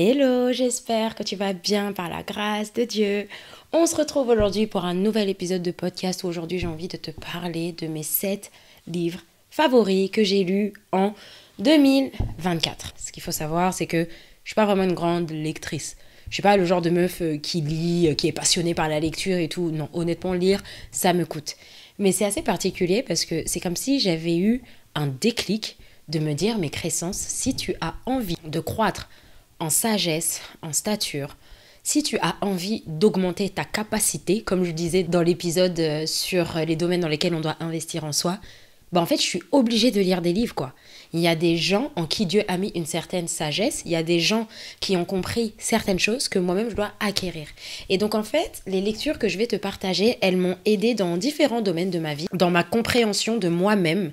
Hello, j'espère que tu vas bien par la grâce de Dieu. On se retrouve aujourd'hui pour un nouvel épisode de podcast où aujourd'hui j'ai envie de te parler de mes 7 livres favoris que j'ai lus en 2024. Ce qu'il faut savoir, c'est que je suis pas vraiment une grande lectrice. Je suis pas le genre de meuf qui lit, qui est passionnée par la lecture et tout. Non, honnêtement, lire, ça me coûte. Mais c'est assez particulier parce que c'est comme si j'avais eu un déclic de me dire, mais Crescence, si tu as envie de croître en sagesse, en stature, si tu as envie d'augmenter ta capacité, comme je disais dans l'épisode sur les domaines dans lesquels on doit investir en soi, en fait, je suis obligée de lire des livres, quoi. Il y a des gens en qui Dieu a mis une certaine sagesse, il y a des gens qui ont compris certaines choses que moi-même je dois acquérir. Et donc, en fait, les lectures que je vais te partager, elles m'ont aidée dans différents domaines de ma vie, dans ma compréhension de moi-même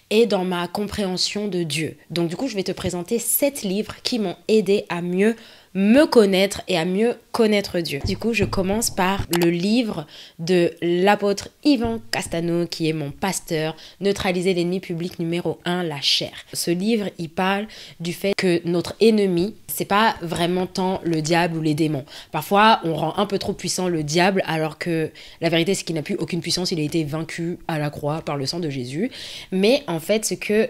et dans ma compréhension de Dieu. Donc, du coup, je vais te présenter 7 livres qui m'ont aidée à mieux me connaître et à mieux connaître Dieu. Du coup, je commence par le livre de l'apôtre Ivan Castano, qui est mon pasteur, Neutraliser l'ennemi public numéro 1, la chair. Ce livre, il parle du fait que notre ennemi, c'est pas vraiment tant le diable ou les démons. Parfois, on rend un peu trop puissant le diable, alors que la vérité, c'est qu'il n'a plus aucune puissance, il a été vaincu à la croix par le sang de Jésus. Mais en fait, ce que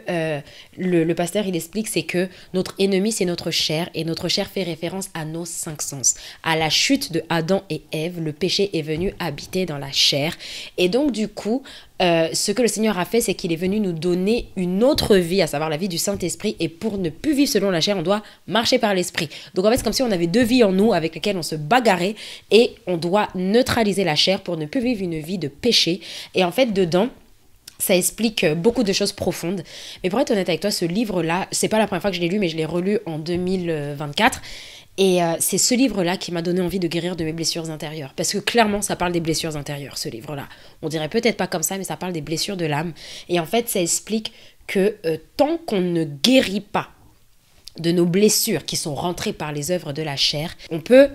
le pasteur, il explique, c'est que notre ennemi, c'est notre chair, et notre chair fait référence à nos 5 sens. À la chute de Adam et Ève, le péché est venu habiter dans la chair. Et donc, du coup, ce que le Seigneur a fait, c'est qu'il est venu nous donner une autre vie, à savoir la vie du Saint-Esprit. Et pour ne plus vivre selon la chair, on doit marcher par l'Esprit. Donc, en fait, c'est comme si on avait 2 vies en nous avec lesquelles on se bagarrait. Et on doit neutraliser la chair pour ne plus vivre une vie de péché. Et en fait, dedans, ça explique beaucoup de choses profondes. Mais pour être honnête avec toi, ce livre-là, c'est pas la première fois que je l'ai lu, mais je l'ai relu en 2024. Et c'est ce livre-là qui m'a donné envie de guérir de mes blessures intérieures. Parce que clairement, ça parle des blessures intérieures, ce livre-là. On dirait peut-être pas comme ça, mais ça parle des blessures de l'âme. Et en fait, ça explique que tant qu'on ne guérit pas de nos blessures qui sont rentrées par les œuvres de la chair, on peut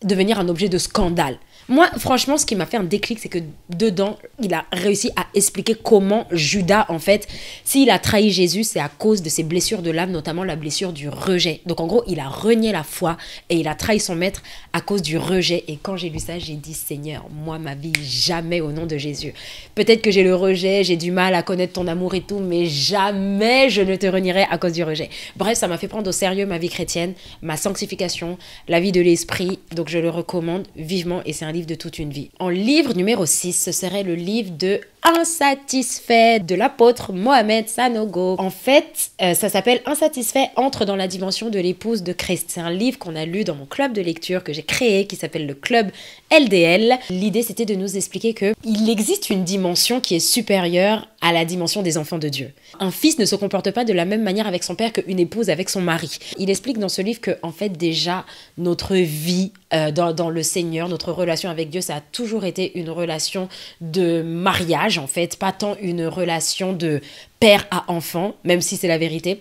devenir un objet de scandale. Moi, franchement, ce qui m'a fait un déclic, c'est que dedans, il a réussi à expliquer comment Judas, en fait, s'il a trahi Jésus, c'est à cause de ses blessures de l'âme, notamment la blessure du rejet. Donc, en gros, il a renié la foi et il a trahi son maître à cause du rejet. Et quand j'ai lu ça, j'ai dit, Seigneur, moi, ma vie, jamais au nom de Jésus. Peut-être que j'ai le rejet, j'ai du mal à connaître ton amour et tout, mais jamais je ne te renierai à cause du rejet. Bref, ça m'a fait prendre au sérieux ma vie chrétienne, ma sanctification, la vie de l'esprit. Donc, je le recommande vivement et c'est un livre de toute une vie. En livre numéro 6, ce serait le livre de Insatisfait de l'apôtre Mohamed Sanogo. En fait, ça s'appelle Insatisfait entre dans la dimension de l'épouse de Christ. C'est un livre qu'on a lu dans mon club de lecture que j'ai créé qui s'appelle le club LDL. L'idée, c'était de nous expliquer qu'il existe une dimension qui est supérieure à la dimension des enfants de Dieu. Un fils ne se comporte pas de la même manière avec son père qu'une épouse avec son mari. Il explique dans ce livre que, en fait, déjà, notre vie dans le Seigneur, notre relation avec Dieu, ça a toujours été une relation de mariage, en fait, pas tant une relation de père à enfant, même si c'est la vérité.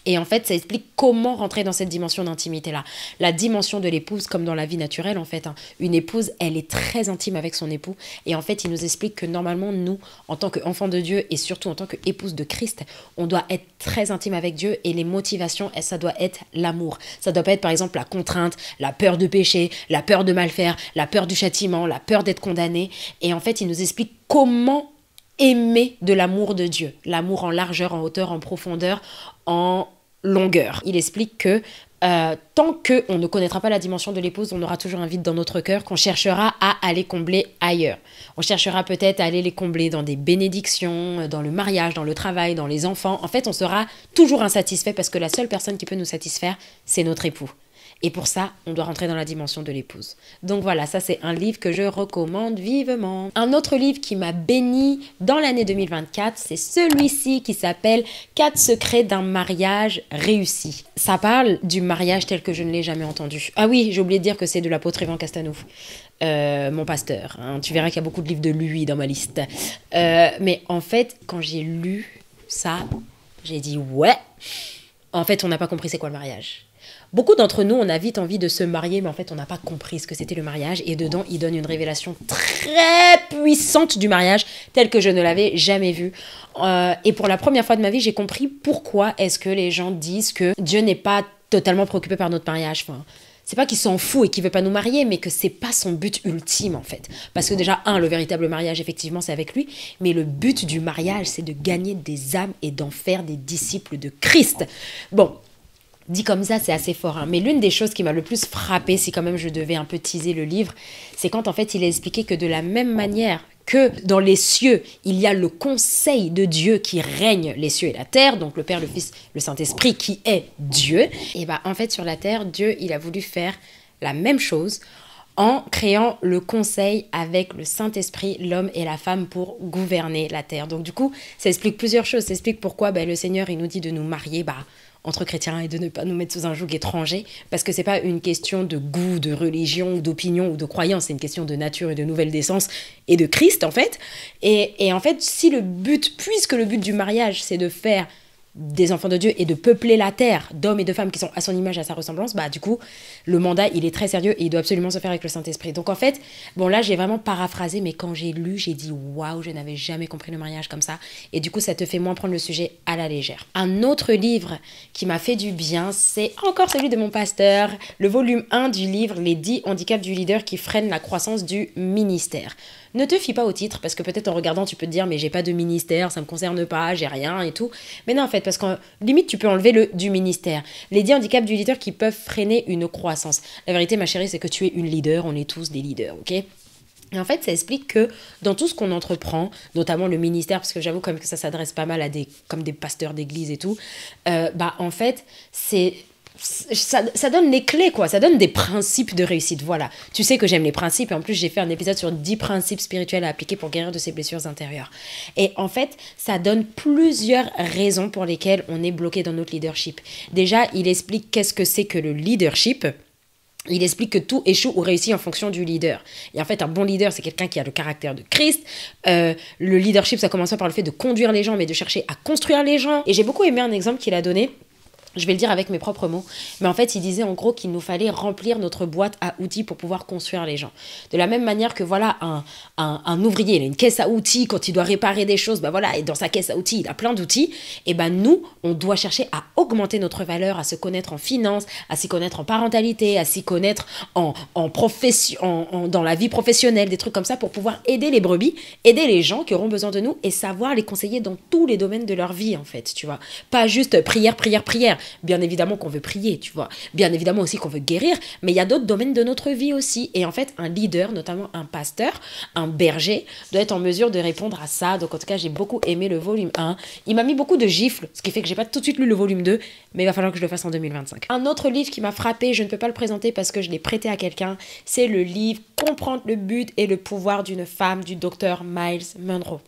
Et en fait, ça explique comment rentrer dans cette dimension d'intimité-là. La dimension de l'épouse, comme dans la vie naturelle, en fait. Une épouse, elle est très intime avec son époux. Et en fait, il nous explique que normalement, nous, en tant qu'enfants de Dieu et surtout en tant qu'épouse de Christ, on doit être très intime avec Dieu. Et les motivations, ça doit être l'amour. Ça doit pas être, par exemple, la contrainte, la peur de pécher, la peur de mal faire, la peur du châtiment, la peur d'être condamné. Et en fait, il nous explique comment aimer de l'amour de Dieu. L'amour en largeur, en hauteur, en profondeur, en longueur. Il explique que tant qu'on ne connaîtra pas la dimension de l'épouse, on aura toujours un vide dans notre cœur qu'on cherchera à aller combler ailleurs. On cherchera peut-être à aller les combler dans des bénédictions, dans le mariage, dans le travail, dans les enfants. En fait, on sera toujours insatisfait parce que la seule personne qui peut nous satisfaire, c'est notre époux. Et pour ça, on doit rentrer dans la dimension de l'épouse. Donc voilà, ça c'est un livre que je recommande vivement. Un autre livre qui m'a béni dans l'année 2024, c'est celui-ci qui s'appelle 4 secrets d'un mariage réussi. Ça parle du mariage tel que je ne l'ai jamais entendu. Ah oui, j'ai oublié de dire que c'est de l'apôtre Ivan Castano, mon pasteur. Tu verras qu'il y a beaucoup de livres de lui dans ma liste. Mais en fait, quand j'ai lu ça, j'ai dit ouais, en fait on n'a pas compris c'est quoi le mariage. Beaucoup d'entre nous, on a vite envie de se marier, mais en fait, on n'a pas compris ce que c'était le mariage. Et dedans, il donne une révélation très puissante du mariage, telle que je ne l'avais jamais vue. Et pour la première fois de ma vie, j'ai compris pourquoi est-ce que les gens disent que Dieu n'est pas totalement préoccupé par notre mariage. Enfin, c'est pas qu'il s'en fout et qu'il veut pas nous marier, mais que c'est pas son but ultime en fait. Parce que déjà, le véritable mariage, effectivement, c'est avec lui, mais le but du mariage, c'est de gagner des âmes et d'en faire des disciples de Christ. Bon, dit comme ça, c'est assez fort, hein. Mais l'une des choses qui m'a le plus frappée, si quand même je devais un peu teaser le livre, c'est quand en fait il a expliqué que de la même manière que dans les cieux, il y a le conseil de Dieu qui règne les cieux et la terre, donc le Père, le Fils, le Saint-Esprit qui est Dieu, et bah en fait sur la terre, Dieu, il a voulu faire la même chose en créant le conseil avec le Saint-Esprit, l'homme et la femme pour gouverner la terre. Donc du coup, ça explique plusieurs choses. Ça explique pourquoi le Seigneur, il nous dit de nous marier entre chrétiens et de ne pas nous mettre sous un joug étranger, parce que c'est pas une question de goût, de religion, ou d'opinion ou de croyance, c'est une question de nature et de nouvelle naissance et de Christ en fait. Et en fait, si puisque le but du mariage, c'est de faire des enfants de Dieu et de peupler la terre d'hommes et de femmes qui sont à son image, à sa ressemblance, du coup, le mandat, il est très sérieux et il doit absolument se faire avec le Saint-Esprit. Donc en fait, bon là, j'ai vraiment paraphrasé, mais quand j'ai lu, j'ai dit « Waouh, je n'avais jamais compris le mariage comme ça ». Et du coup, ça te fait moins prendre le sujet à la légère. Un autre livre qui m'a fait du bien, c'est encore celui de mon pasteur, le volume 1 du livre « Les 10 handicaps du leader qui freinent la croissance du ministère ». Ne te fie pas au titre, parce que peut-être en regardant, tu peux te dire « mais j'ai pas de ministère, ça me concerne pas, j'ai rien et tout ». Mais non, en fait, parce qu'en limite, tu peux enlever le du ministère. Les 10 handicaps du leader qui peuvent freiner une croissance. La vérité, ma chérie, c'est que tu es une leader, on est tous des leaders, ok ? Et en fait, ça explique que dans tout ce qu'on entreprend, notamment le ministère, parce que j'avoue quand même que ça s'adresse pas mal à des pasteurs d'église et tout, en fait, ça donne les clés, quoi. Ça donne des principes de réussite, voilà. Tu sais que j'aime les principes, et en plus, j'ai fait un épisode sur 10 principes spirituels à appliquer pour guérir de ses blessures intérieures. Et en fait, ça donne plusieurs raisons pour lesquelles on est bloqué dans notre leadership. Déjà, il explique qu'est-ce que c'est que le leadership. Il explique que tout échoue ou réussit en fonction du leader. Et en fait, un bon leader, c'est quelqu'un qui a le caractère de Christ. Le leadership, ça commence pas par le fait de conduire les gens, mais de chercher à construire les gens. Et j'ai beaucoup aimé un exemple qu'il a donné. Je vais le dire avec mes propres mots, mais en fait, il disait en gros qu'il nous fallait remplir notre boîte à outils pour pouvoir construire les gens. De la même manière que voilà, un ouvrier, il a une caisse à outils, quand il doit réparer des choses, et dans sa caisse à outils, il a plein d'outils, et nous, on doit chercher à augmenter notre valeur, à se connaître en finance, à s'y connaître en parentalité, à s'y connaître en profession, dans la vie professionnelle, des trucs comme ça, pour pouvoir aider les brebis, aider les gens qui auront besoin de nous, et savoir les conseiller dans tous les domaines de leur vie, en fait, tu vois. Pas juste prière. Bien évidemment qu'on veut prier, tu vois. Bien évidemment aussi qu'on veut guérir, mais il y a d'autres domaines de notre vie aussi. Et en fait, un leader, notamment un pasteur, un berger, doit être en mesure de répondre à ça. Donc en tout cas, j'ai beaucoup aimé le volume 1. Il m'a mis beaucoup de gifles, ce qui fait que j'ai pas tout de suite lu le volume 2, mais il va falloir que je le fasse en 2025. Un autre livre qui m'a frappé, je ne peux pas le présenter parce que je l'ai prêté à quelqu'un, c'est le livre Comprendre le but et le pouvoir d'une femme du docteur Myles Munroe.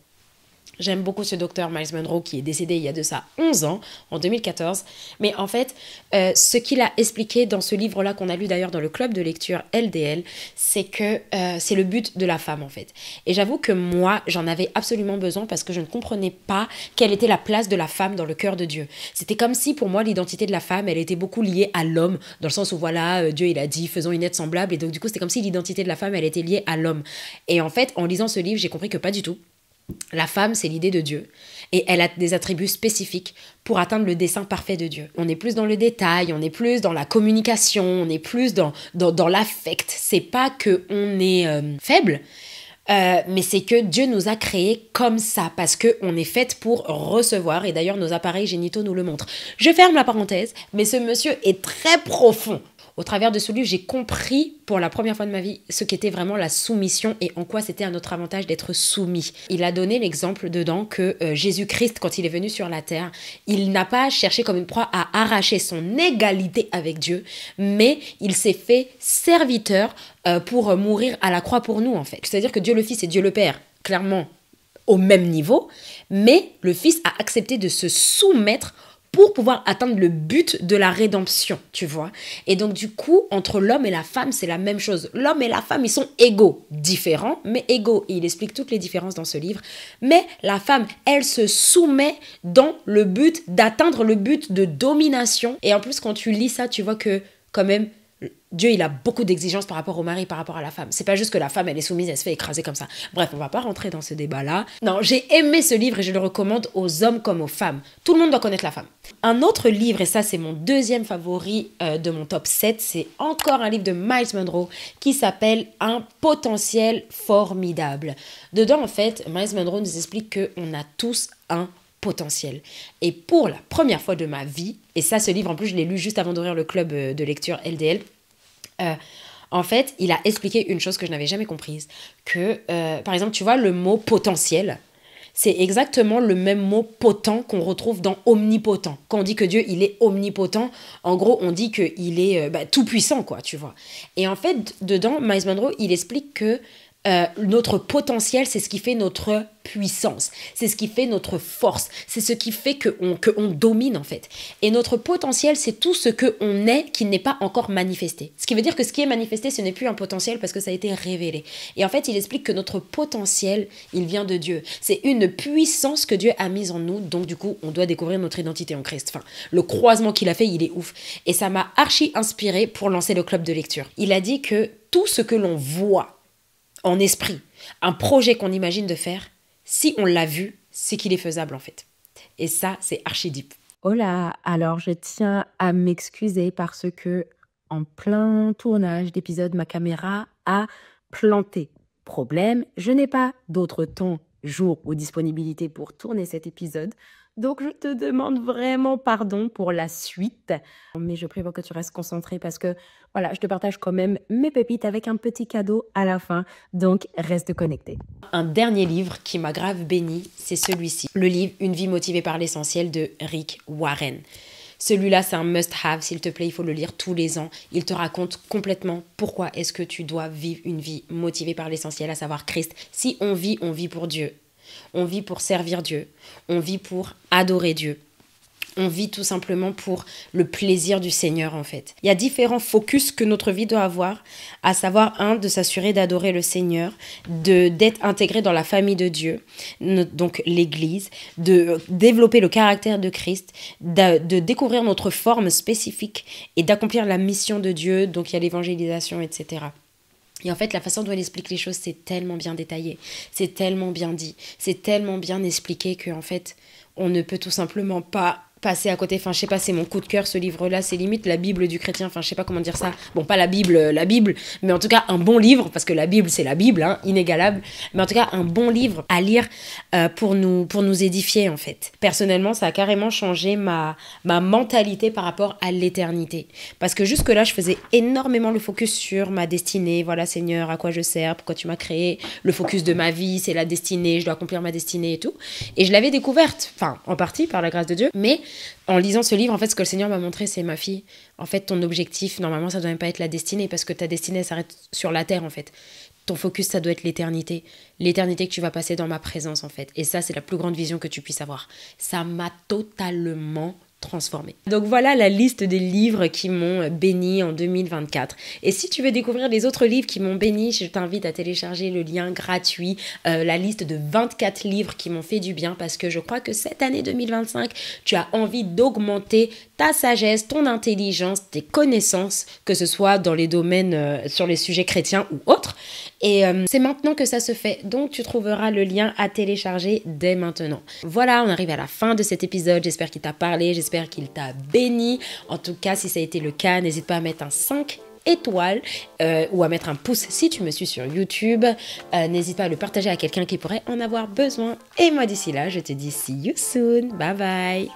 J'aime beaucoup ce docteur Myles Munroe qui est décédé il y a de ça 11 ans, en 2014. Mais en fait, ce qu'il a expliqué dans ce livre-là, qu'on a lu d'ailleurs dans le club de lecture LDL, c'est que c'est le but de la femme en fait. Et j'avoue que moi, j'en avais absolument besoin parce que je ne comprenais pas quelle était la place de la femme dans le cœur de Dieu. C'était comme si pour moi, l'identité de la femme, elle était beaucoup liée à l'homme, dans le sens où voilà, Dieu il a dit, faisons une aide semblable. Et donc du coup, c'était comme si l'identité de la femme, elle était liée à l'homme. Et en fait, en lisant ce livre, j'ai compris que pas du tout. La femme, c'est l'idée de Dieu et elle a des attributs spécifiques pour atteindre le dessein parfait de Dieu. On est plus dans le détail, on est plus dans la communication, on est plus dans l'affect. C'est pas qu'on est faible, mais c'est que Dieu nous a créés comme ça parce qu'on est fait pour recevoir et d'ailleurs nos appareils génitaux nous le montrent. Je ferme la parenthèse, mais ce monsieur est très profond. Au travers de ce livre, j'ai compris pour la première fois de ma vie ce qu'était vraiment la soumission et en quoi c'était à notre avantage d'être soumis. Il a donné l'exemple dedans que Jésus-Christ, quand il est venu sur la terre, il n'a pas cherché comme une proie à arracher son égalité avec Dieu, mais il s'est fait serviteur pour mourir à la croix pour nous en fait. C'est-à-dire que Dieu le Fils et Dieu le Père, clairement au même niveau, mais le Fils a accepté de se soumettre pour pouvoir atteindre le but de la rédemption, tu vois. Et donc, du coup, entre l'homme et la femme, c'est la même chose. L'homme et la femme, ils sont égaux, différents, mais égaux. Et il explique toutes les différences dans ce livre. Mais la femme, elle se soumet dans le but d'atteindre le but de domination. Et en plus, quand tu lis ça, tu vois que, quand même, Dieu, il a beaucoup d'exigences par rapport au mari, par rapport à la femme. C'est pas juste que la femme, elle est soumise, elle se fait écraser comme ça. Bref, on va pas rentrer dans ce débat-là. Non, j'ai aimé ce livre et je le recommande aux hommes comme aux femmes. Tout le monde doit connaître la femme. Un autre livre, et ça c'est mon deuxième favori de mon top 7, c'est encore un livre de Miles Monroe qui s'appelle Un potentiel formidable. Dedans, en fait, Miles Monroe nous explique qu'on a tous un potentiel. Et pour la première fois de ma vie, et ça, ce livre, en plus, je l'ai lu juste avant d'ouvrir le club de lecture LDL, en fait, il a expliqué une chose que je n'avais jamais comprise, que, par exemple, tu vois, le mot potentiel, c'est exactement le même mot potent qu'on retrouve dans omnipotent. Quand on dit que Dieu, il est omnipotent, en gros, on dit qu'il est tout puissant, quoi, tu vois. Et en fait, dedans, Miles Monroe, il explique que notre potentiel, c'est ce qui fait notre puissance, c'est ce qui fait notre force, c'est ce qui fait qu'on domine en fait. Et notre potentiel, c'est tout ce qu'on est qui n'est pas encore manifesté. Ce qui veut dire que ce qui est manifesté, ce n'est plus un potentiel parce que ça a été révélé. Et en fait, il explique que notre potentiel, il vient de Dieu. C'est une puissance que Dieu a mise en nous, donc du coup, on doit découvrir notre identité en Christ. Enfin, le croisement qu'il a fait, il est ouf. Et ça m'a archi inspiré pour lancer le club de lecture. Il a dit que tout ce que l'on voit en esprit, un projet qu'on imagine de faire, si on l'a vu, c'est qu'il est faisable en fait. Et ça, c'est archi deep. Hola, alors je tiens à m'excuser parce que en plein tournage d'épisode, ma caméra a planté. Problème, je n'ai pas d'autre temps, jour ou disponibilité pour tourner cet épisode. Donc je te demande vraiment pardon pour la suite. Mais je prévois que tu restes concentré parce que voilà, je te partage quand même mes pépites avec un petit cadeau à la fin. Donc reste connecté. Un dernier livre qui m'a grave béni, c'est celui-ci. Le livre Une vie motivée par l'essentiel de Rick Warren. Celui-là, c'est un must-have, s'il te plaît, il faut le lire tous les ans. Il te raconte complètement pourquoi est-ce que tu dois vivre une vie motivée par l'essentiel, à savoir Christ. Si on vit pour Dieu. On vit pour servir Dieu. On vit pour adorer Dieu. On vit tout simplement pour le plaisir du Seigneur, en fait. Il y a différents focus que notre vie doit avoir, à savoir, de s'assurer d'adorer le Seigneur, d'être intégré dans la famille de Dieu, donc l'Église, de développer le caractère de Christ, de découvrir notre forme spécifique et d'accomplir la mission de Dieu, donc il y a l'évangélisation, etc. Et en fait, la façon dont elle explique les choses, c'est tellement bien détaillé, c'est tellement bien dit, c'est tellement bien expliqué qu'en fait, on ne peut tout simplement pas passer à côté. Enfin, je sais pas, c'est mon coup de cœur, ce livre-là, c'est limite la Bible du chrétien, enfin, je sais pas comment dire ça. Bon, pas la Bible, mais en tout cas, un bon livre, parce que la Bible, c'est la Bible, hein, inégalable, mais en tout cas, un bon livre à lire pour nous édifier, en fait. Personnellement, ça a carrément changé ma mentalité par rapport à l'éternité. Parce que jusque-là, je faisais énormément le focus sur ma destinée. Voilà, Seigneur, à quoi je sers, pourquoi tu m'as créé. Le focus de ma vie, c'est la destinée, je dois accomplir ma destinée et tout. Et je l'avais découverte, enfin, en partie, par la grâce de Dieu, mais en lisant ce livre, en fait, ce que le Seigneur m'a montré, c'est ma fille. En fait, ton objectif, normalement, ça doit même pas être la destinée, parce que ta destinée s'arrête sur la terre, en fait. Ton focus, ça doit être l'éternité. L'éternité que tu vas passer dans ma présence, en fait. Et ça, c'est la plus grande vision que tu puisses avoir. Ça m'a totalement transformée. Donc voilà la liste des livres qui m'ont béni en 2024. Et si tu veux découvrir les autres livres qui m'ont béni, je t'invite à télécharger le lien gratuit, la liste de 24 livres qui m'ont fait du bien, parce que je crois que cette année 2025, tu as envie d'augmenter ta sagesse, ton intelligence, tes connaissances, que ce soit dans les domaines sur les sujets chrétiens ou autres. Et c'est maintenant que ça se fait. Donc, tu trouveras le lien à télécharger dès maintenant. Voilà, on arrive à la fin de cet épisode. J'espère qu'il t'a parlé, j'espère qu'il t'a béni. En tout cas, si ça a été le cas, n'hésite pas à mettre un 5 étoiles ou à mettre un pouce si tu me suis sur YouTube. N'hésite pas à le partager à quelqu'un qui pourrait en avoir besoin. Et moi, d'ici là, je te dis see you soon. Bye bye.